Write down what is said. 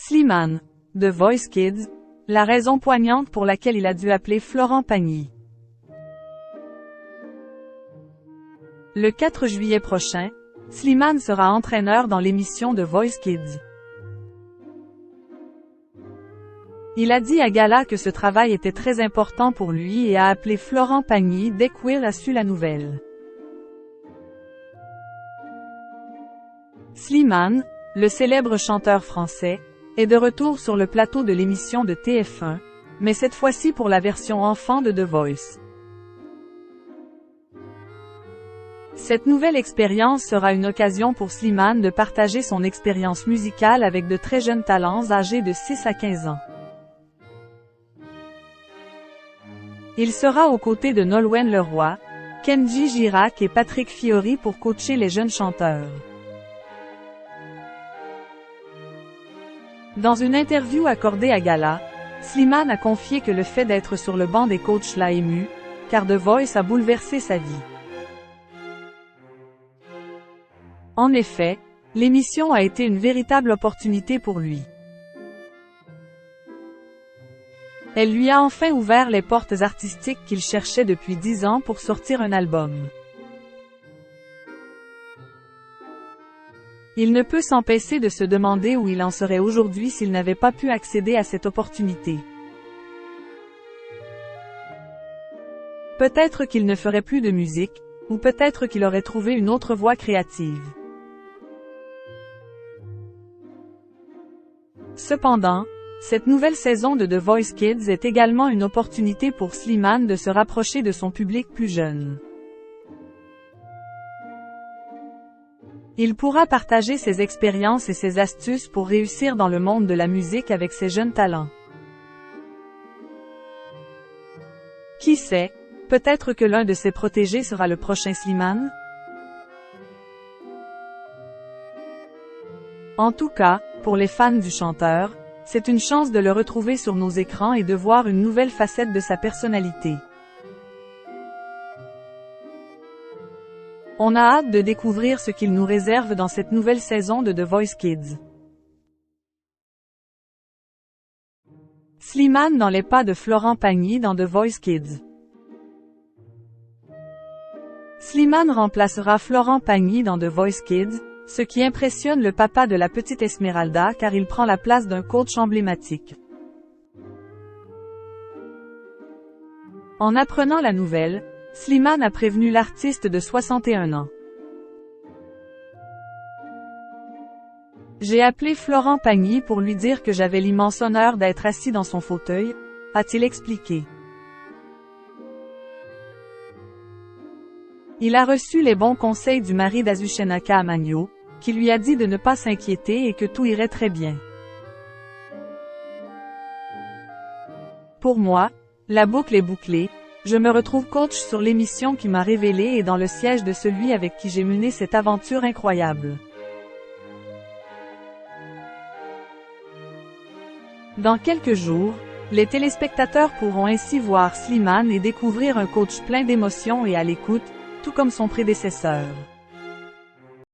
Slimane, The Voice Kids, la raison poignante pour laquelle il a dû appeler Florent Pagny. Le 4 juillet prochain, Slimane sera entraîneur dans l'émission The Voice Kids. Il a dit à Gala que ce travail était très important pour lui et a appelé Florent Pagny dès que Will a su la nouvelle. Slimane, le célèbre chanteur français, est de retour sur le plateau de l'émission de TF1, mais cette fois-ci pour la version enfant de The Voice. Cette nouvelle expérience sera une occasion pour Slimane de partager son expérience musicale avec de très jeunes talents âgés de 6 à 15 ans. Il sera aux côtés de Nolwenn Leroy, Kenji Girac et Patrick Fiori pour coacher les jeunes chanteurs. Dans une interview accordée à Gala, Slimane a confié que le fait d'être sur le banc des coachs l'a ému, car The Voice a bouleversé sa vie. En effet, l'émission a été une véritable opportunité pour lui. Elle lui a enfin ouvert les portes artistiques qu'il cherchait depuis 10 ans pour sortir un album. Il ne peut s'empêcher de se demander où il en serait aujourd'hui s'il n'avait pas pu accéder à cette opportunité. Peut-être qu'il ne ferait plus de musique, ou peut-être qu'il aurait trouvé une autre voie créative. Cependant, cette nouvelle saison de The Voice Kids est également une opportunité pour Slimane de se rapprocher de son public plus jeune. Il pourra partager ses expériences et ses astuces pour réussir dans le monde de la musique avec ses jeunes talents. Qui sait, peut-être que l'un de ses protégés sera le prochain Slimane? En tout cas, pour les fans du chanteur, c'est une chance de le retrouver sur nos écrans et de voir une nouvelle facette de sa personnalité. On a hâte de découvrir ce qu'il nous réserve dans cette nouvelle saison de The Voice Kids. Slimane dans les pas de Florent Pagny dans The Voice Kids. Slimane remplacera Florent Pagny dans The Voice Kids, ce qui impressionne le papa de la petite Esmeralda car il prend la place d'un coach emblématique. En apprenant la nouvelle, Slimane a prévenu l'artiste de 61 ans. J'ai appelé Florent Pagny pour lui dire que j'avais l'immense honneur d'être assis dans son fauteuil, a-t-il expliqué. Il a reçu les bons conseils du mari d'Azucena Amagno, qui lui a dit de ne pas s'inquiéter et que tout irait très bien. Pour moi, la boucle est bouclée. Je me retrouve coach sur l'émission qui m'a révélé et dans le siège de celui avec qui j'ai mené cette aventure incroyable. Dans quelques jours, les téléspectateurs pourront ainsi voir Slimane et découvrir un coach plein d'émotions et à l'écoute, tout comme son prédécesseur.